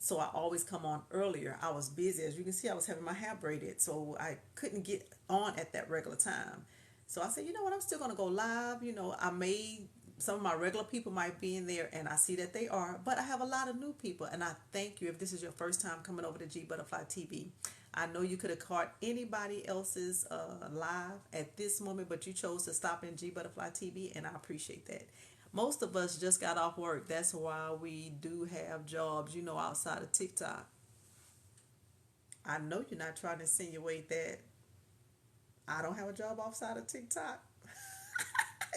So I always come on earlier. I was busy. As you can see, I was having my hair braided. So I couldn't get on at that regular time. So I said, you know what, I'm still going to go live. You know, I may some of my regular people might be in there, and I see that they are, but I have a lot of new people, and I thank you if this is your first time coming over to G Butterfly TV. I know you could have caught anybody else's live at this moment, but you chose to stop in G Butterfly TV, and I appreciate that. Most of us just got off work. That's why we do have jobs, outside of TikTok. I know you're not trying to insinuate that I don't have a job outside of TikTok.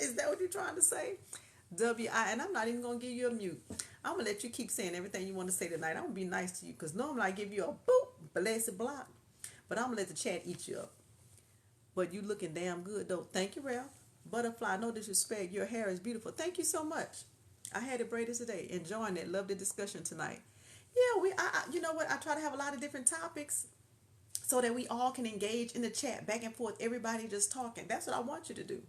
Is that what you're trying to say? And I'm not even gonna give you a mute. I'm gonna let you keep saying everything you want to say tonight. I'm gonna be nice to you because normally I give you a boop, blessed block, but I'm gonna let the chat eat you up. But you looking damn good though. Thank you, Ralph. Butterfly, no disrespect. Your hair is beautiful. Thank you so much. I had it braided today. Enjoying it. Love the discussion tonight. Yeah, you know what? I try to have a lot of different topics so that we all can engage in the chat back and forth. Everybody just talking. That's what I want you to do.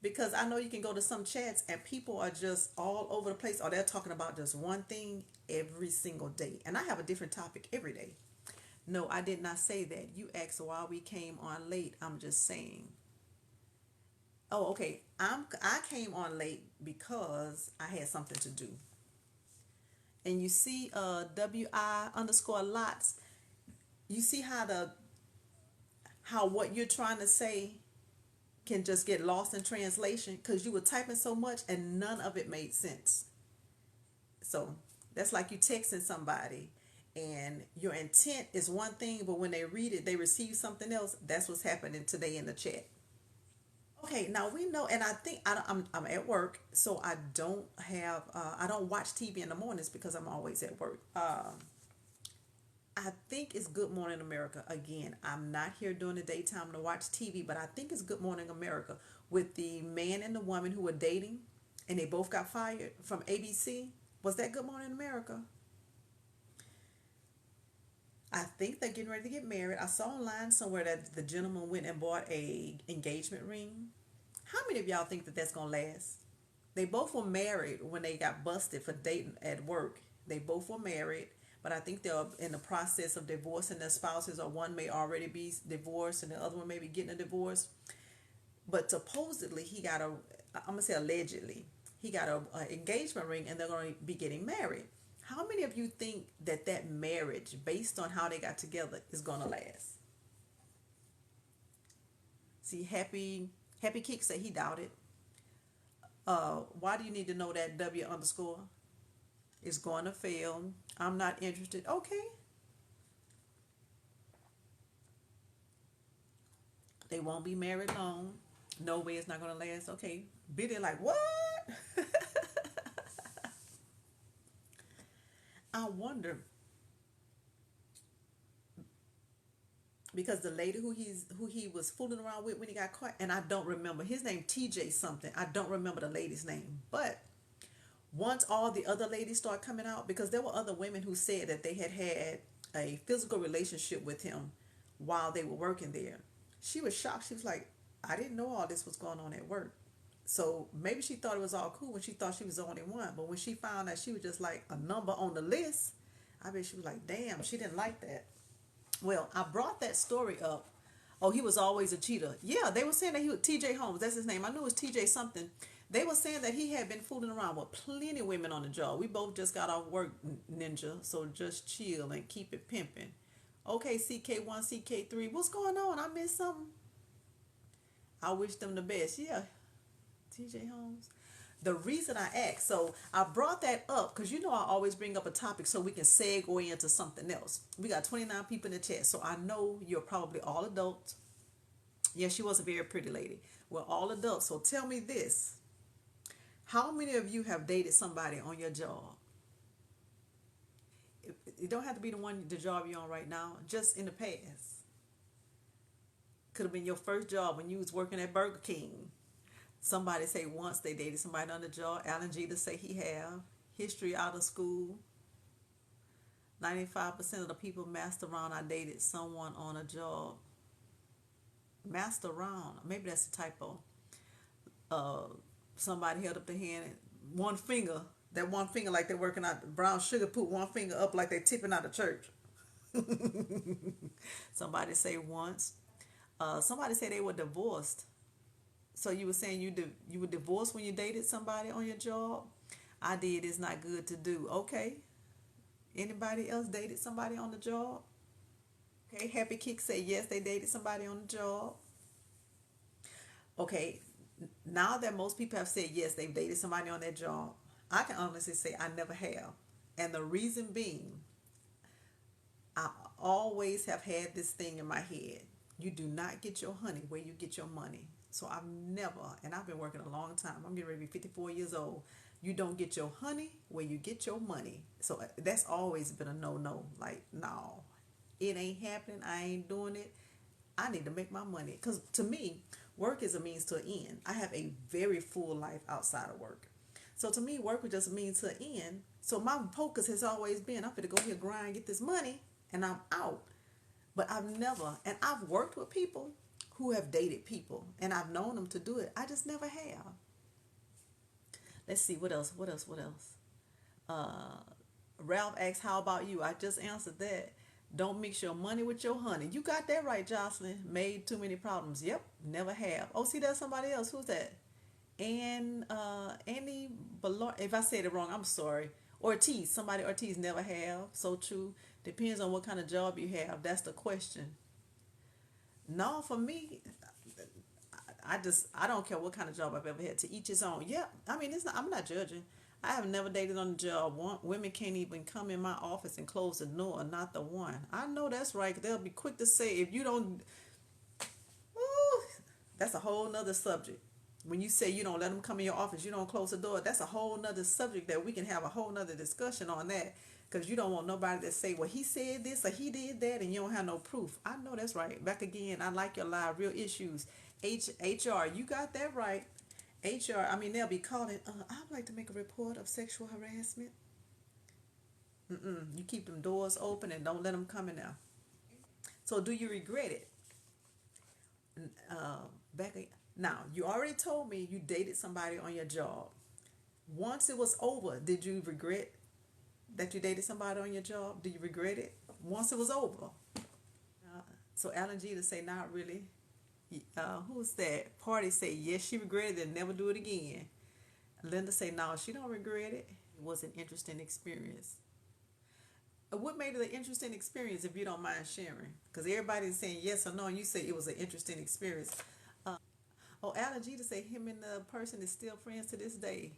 Because I know you can go to some chats and people are just all over the place, or they're talking about just one thing every single day. And I have a different topic every day. No, I did not say that. You asked why we came on late. I'm just saying. Oh, okay. I came on late because I had something to do. And you see WI underscore lots. You see how what you're trying to say can just get lost in translation because you were typing so much and none of it made sense. So that's like you texting somebody and your intent is one thing, but when they read it, they receive something else. That's what's happening today in the chat. Okay, now we know, and I think I'm at work, so I don't watch TV in the mornings because I'm always at work. I think it's Good Morning America. Again, I'm not here during the daytime to watch TV, but I think it's Good Morning America with the man and the woman who were dating and they both got fired from ABC. Was that Good Morning America? I think they're getting ready to get married. I saw online somewhere that the gentleman went and bought a engagement ring. How many of y'all think that that's going to last? They both were married when they got busted for dating at work. They both were married, but I think they're in the process of divorcing their spouses, or one may already be divorced and the other one may be getting a divorce. But supposedly he got I'm gonna say allegedly, he got a engagement ring and they're going to be getting married. How many of you think that that marriage, based on how they got together, is going to last? See, Happy Kick said he doubted. Why do you need to know that W underscore is going to fail? I'm not interested. Okay. They won't be married long. No way it's not going to last. Okay. Biddy like, what? I wonder because the lady who he was fooling around with when he got caught, and I don't remember his name, TJ something. I don't remember the lady's name, but once all the other ladies start coming out, because there were other women who said that they had had a physical relationship with him while they were working there. She was shocked. She was like, I didn't know all this was going on at work. So maybe she thought it was all cool when she thought she was the only one. But when she found out she was just like a number on the list, I bet she was like, damn, she didn't like that. Well, I brought that story up. Oh, he was always a cheater. Yeah, they were saying that he was TJ Holmes. That's his name. I knew it was TJ something. They were saying that he had been fooling around with plenty of women on the job. We both just got off work, Ninja. So just chill and keep it pimping. Okay, CK1, CK3. What's going on? I missed something. I wish them the best. Yeah, TJ Holmes. The reason I asked, so I brought that up because you know I always bring up a topic so we can segue into something else. We got 29 people in the chat, so I know you're probably all adults. Yeah, she was a very pretty lady. We're all adults, so tell me this. How many of you have dated somebody on your job? It don't have to be the job you're on right now, just in the past. Could have been your first job when you was working at Burger King. Somebody say once they dated somebody on the job. Alan Jeter say he have. History out of school. 95% of the people master around I dated someone on a job. Master around. Maybe that's a typo. Somebody held up their hand and one finger. That one finger like they're working out brown sugar, put one finger up like they're tipping out of church. Somebody say once. Somebody say they were divorced. So you were saying you were divorced when you dated somebody on your job? I did. It's not good to do. Okay. Anybody else dated somebody on the job? Okay. Happy Kick say yes, they dated somebody on the job. Okay. Now that most people have said yes, they've dated somebody on their job, I can honestly say I never have. And the reason being, I always have had this thing in my head. You do not get your honey where you get your money. So I've never, and I've been working a long time. I'm getting ready to be 54 years old. You don't get your honey where you get your money. So that's always been a no no. Like, no, it ain't happening. I ain't doing it. I need to make my money. Because to me, work is a means to an end. I have a very full life outside of work. So to me, work was just a means to an end. So my focus has always been, I'm going to go here, grind, get this money, and I'm out. But I've never, and I've worked with people who have dated people, and I've known them to do it. I just never have. Let's see, what else? What else? What else? Ralph asks, how about you? I just answered that. Don't mix your money with your honey. You got that right, Jocelyn. Made too many problems. Yep, never have. Oh, see, that's somebody else. Who's that? And Andy Balor. If I said it wrong, I'm sorry. Ortiz. Somebody Ortiz never have. So true. Depends on what kind of job you have. That's the question. No, for me, I don't care what kind of job I've ever had. To each his own. Yeah, I mean it's not. I'm not judging. I have never dated on a job. Women can't even come in my office and close the door. Not the one. I know that's right. 'Cause they'll be quick to say if you don't. Woo, that's a whole nother subject. When you say you don't let them come in your office, you don't close the door. That's a whole nother subject that we can have a whole nother discussion on that. Because you don't want nobody to say, well, he said this or he did that, and you don't have no proof. I know that's right. Back again, I like your live, real issues. HR, you got that right. HR, I mean, they'll be calling, I'd like to make a report of sexual harassment. You keep them doors open and don't let them come in there. So, do you regret it? Uh, back now, you already told me you dated somebody on your job. Once it was over, did you regret that you dated somebody on your job? Do you regret it? Once it was over. So Alan G to say not really. Who's that? Party say yes, she regretted it and never do it again. Linda say no, she don't regret it. It was an interesting experience. What made it an interesting experience, if you don't mind sharing? Because everybody's saying yes or no, and you say it was an interesting experience. Oh, Alan G to say him and the person is still friends to this day.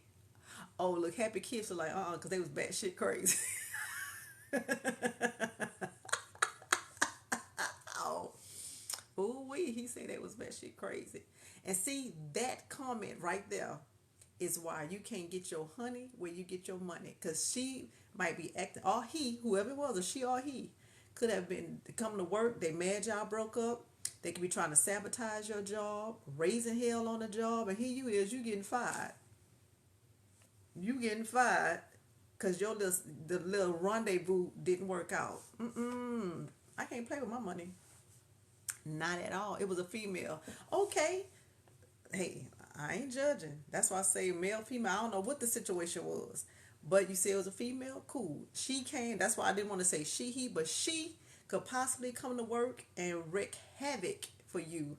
Oh, look, Happy Kids are like, because they was batshit crazy. Oh, ooh wee, he said that was batshit crazy. And see, that comment right there is why you can't get your honey where you get your money. Because she might be acting, or he, whoever it was, or she or he, could have been coming to work. They mad y'all broke up. They could be trying to sabotage your job, raising hell on the job, and here you is, you getting fired. You getting fired because the little rendezvous didn't work out. I can't play with my money. Not at all. It was a female. Okay. Hey, I ain't judging. That's why I say male, female. I don't know what the situation was. But you say it was a female? Cool. She came. That's why I didn't want to say she, he, but she could possibly come to work and wreak havoc for you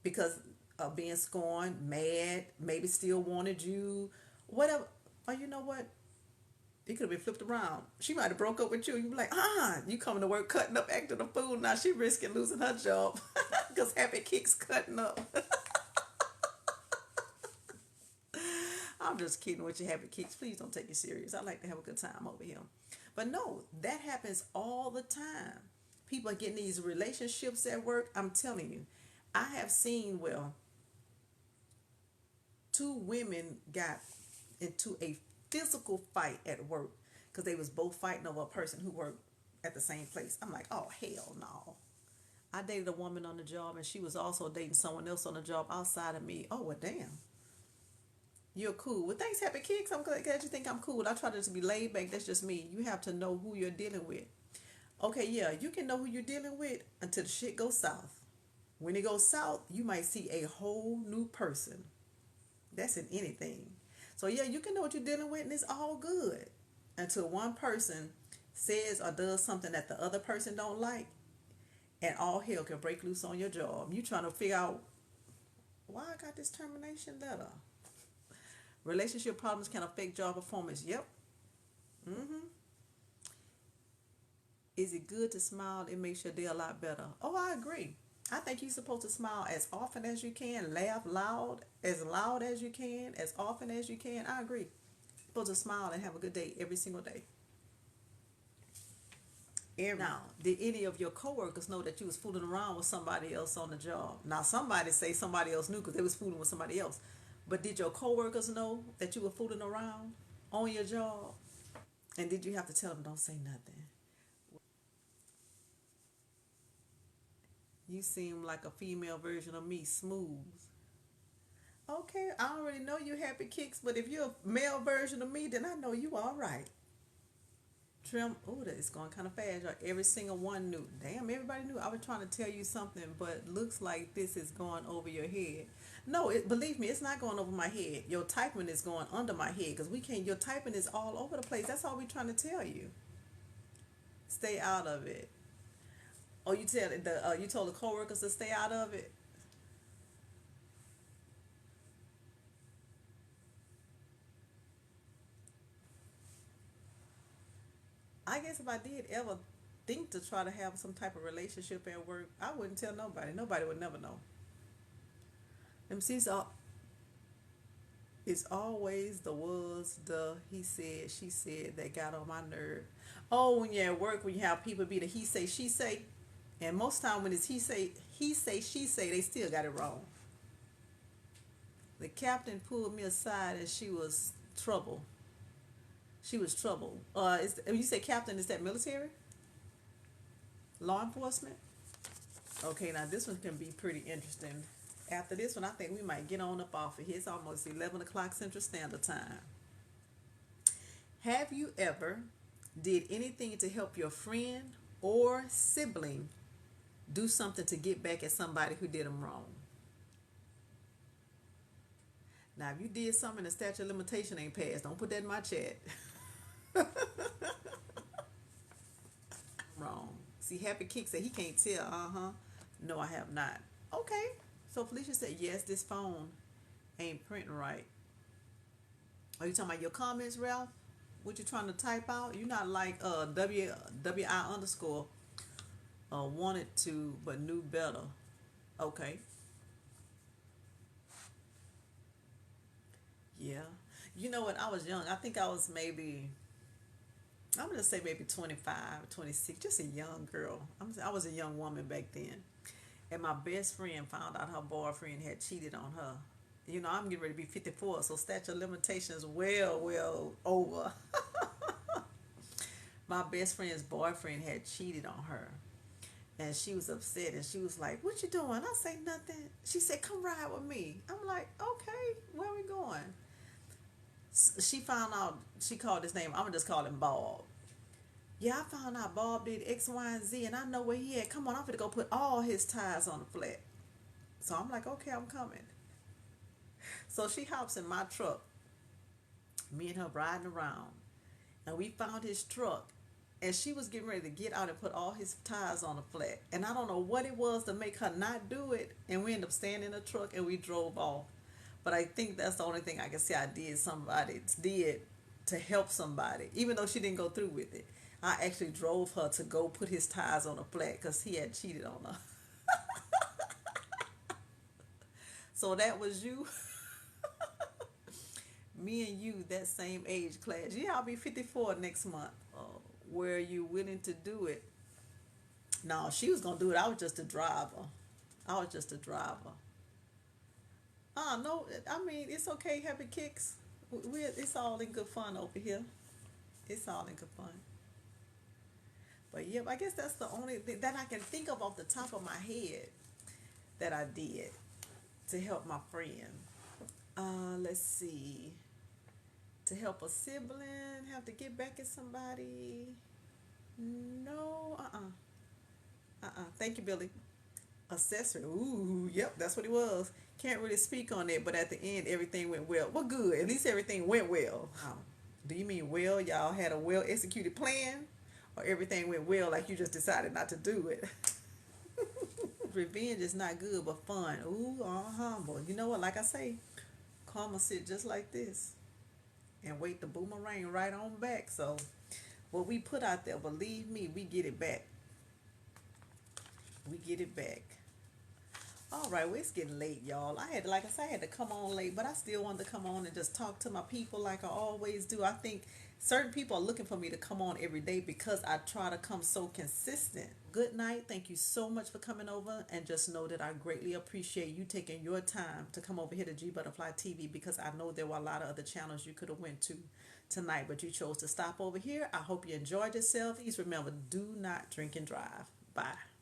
because of being scorned, mad, maybe still wanted you, whatever. Or you know what? It could have been flipped around. She might have broke up with you. You be like, you coming to work cutting up, acting a fool. Now she risking losing her job because Happy Kicks cutting up. I'm just kidding with you, Happy Kicks. Please don't take it serious. I like to have a good time over here. But no, that happens all the time. People are getting these relationships at work. I'm telling you, I have seen, well, two women got into a physical fight at work because they was both fighting over a person who worked at the same place. I'm like, oh hell no. I dated a woman on the job and she was also dating someone else on the job outside of me. Oh well, damn. You're cool. Well, thanks, Happy Kicks. I'm glad you think I'm cool. I try to just be laid back. That's just me. You have to know who you're dealing with. Okay, yeah, you can know who you're dealing with until the shit goes south. When it goes south, you might see a whole new person. That's in anything. So yeah, you can know what you're dealing with, and it's all good until one person says or does something that the other person don't like, and all hell can break loose on your job. You trying to figure out. Why I got this termination letter? Relationship problems can affect job performance. Yep. Mm-hmm. Is it good to smile? It makes your day a lot better. Oh, I agree. I think you're supposed to smile as often as you can, laugh loud as you can, as often as you can. I agree. You're supposed to smile and have a good day every single day. Now, did any of your coworkers know that you was fooling around with somebody else on the job? Now, somebody say somebody else knew because they was fooling with somebody else. But did your coworkers know that you were fooling around on your job? And did you have to tell them, don't say nothing? You seem like a female version of me, smooth. Okay, I already know you happy kicks, but if you're a male version of me, then I know you all right. Trim, oh, that is going kind of fast. Right? Every single one knew. Damn, everybody knew. I was trying to tell you something, but looks like this is going over your head. No, believe me, it's not going over my head. Your typing is going under my head because we can't. Your typing is all over the place. That's all we're trying to tell you. Stay out of it. Oh, you told the coworkers to stay out of it. I guess if I did ever think to try to have some type of relationship at work, I wouldn't tell nobody. Nobody would never know. Them sees it's always the was, the he said, she said that got on my nerve. Oh, when you're at work, when you have people be the he say, she say, and most time when it's he say, she say, they still got it wrong. The captain pulled me aside and she was trouble. She was trouble. When you say captain, is that military? Law enforcement? Okay, now this one can be pretty interesting. After this one, I think we might get on up off of here. It's almost 11 o'clock Central Standard Time. Have you ever did anything to help your friend or sibling do something to get back at somebody who did them wrong? Now, if you did something and the statute of limitation ain't passed, don't put that in my chat. Wrong. See, Happy Kick said he can't tell. Uh huh. No, I have not. Okay. So Felicia said, yes, this phone ain't printing right. Are you talking about your comments, Ralph? What you trying to type out? You're not like WI underscore wanted to but knew better. Okay. Yeah. You know what? I was young. I think I was maybe, I'm going to say maybe 25, 26, just a young girl. I was a young woman back then. And my best friend found out her boyfriend had cheated on her. You know, I'm getting ready to be 54, so statute of limitations well over. My best friend's boyfriend had cheated on her. And she was upset and she was like, what you doing? I say nothing. She said, come ride with me. I'm like, okay, where are we going? She found out, she called his name, I'm going to just call him Bob. Yeah, I found out Bob did X, Y, and Z, and I know where he at. Come on, I'm going to go put all his tires on the flat. So I'm like, okay, I'm coming. So she hops in my truck, me and her riding around, and we found his truck. And she was getting ready to get out and put all his tires on the flat. And I don't know what it was to make her not do it. And we ended up staying in the truck and we drove off. But I think that's the only thing I can say I did to help somebody, even though she didn't go through with it. I actually drove her to go put his tires on the flat because he had cheated on her. So that was you, me and you, that same age class. Yeah, I'll be 54 next month. Were you willing to do it? No, she was gonna do it. I was just a driver. I was just a driver. No, I mean it's okay. Happy kicks. It's all in good fun over here. It's all in good fun. But yeah, I guess that's the only thing that I can think of off the top of my head that I did to help my friend. Let's see. To help a sibling, have to get back at somebody. No, Thank you, Billy. Accessory. Ooh, yep, that's what it was. Can't really speak on it, but at the end, everything went well. Well, good. At least everything went well. Do you mean well? Y'all had a well executed plan, or everything went well like you just decided not to do it? revenge is not good, but fun. Ooh, But you know what? Like I say, karma sit just like this and wait the boomerang right on back. So what we put out there, believe me, we get it back. We get it back. All right, well, it's getting late, y'all. I had, like I said, I had to come on late, but I still wanted to come on and just talk to my people like I always do. I think certain people are looking for me to come on every day because I try to come so consistent. Good night. Thank you so much for coming over, and just know that I greatly appreciate you taking your time to come over here to G Butterfly TV, because I know there were a lot of other channels you could have went to tonight, but you chose to stop over here. I hope you enjoyed yourself. Please remember, do not drink and drive. Bye.